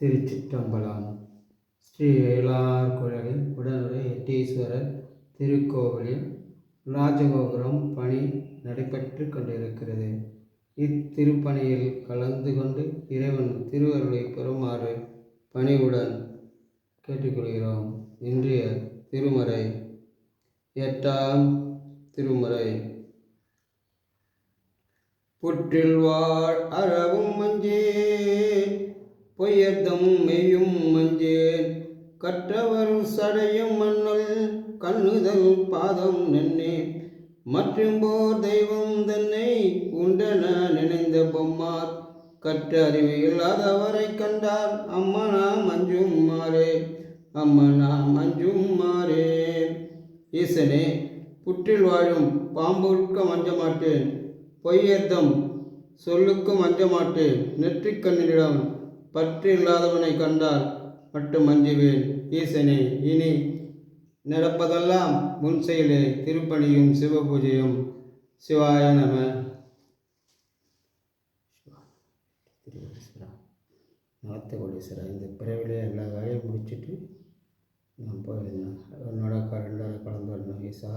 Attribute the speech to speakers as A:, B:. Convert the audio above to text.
A: திருச்சிற்றம்பலம். ஸ்ரீ வேளார்குழலி உடனுரை எட்டீஸ்வரர் திருக்கோவிலில் ராஜகோபுரம் பணி நடைபெற்று கொண்டிருக்கிறது. இத்திருப்பணியில் கலந்து கொண்டு இறைவன் திருவருளை பெறுமாறு பணிவுடன் கேட்டுக்கொள்கிறோம். இன்றைய திருமுறை 8ஆம் திருமுறை. புற்றில் வாழ் அறவும் மஞ்சேன், பொய்யர்தம் மெய்யும் மஞ்சேன், கற்றவர் சடையும் மன்னல் கண்ணுதல் பாதம் நன்னே, மற்றும்போர் தெய்வம் தன்னை உண்டென நினைந்த பொம்மார், கற்ற அறிவு இல்லாதவரை கண்டால் அம்மனா மஞ்சும் மாறே, அம்மனா மஞ்சும் மாறே. ஈசனே, புற்றில் வாழும் பாம்புக்க மஞ்சமாட்டேன், பொய்யர்தம் சொல்லுக்கும் அஞ்சமாட்டேன், நெற்றிக் கண்ணிடம் பற்று இல்லாதவனை கண்டால் மட்டும் அஞ்சுவேன். ஈசனே, இனி நடப்பதெல்லாம் முன் செயலே, திருப்பணியும் சிவபூஜையும். சிவாய நம. நாத்தகோடீஸ்வரா, இந்த பிறவிலே எல்லா வேலையும் முடிச்சுட்டு நான் போயிருந்தேன். என்னோட 2 கலந்து வரணும் ஈசா.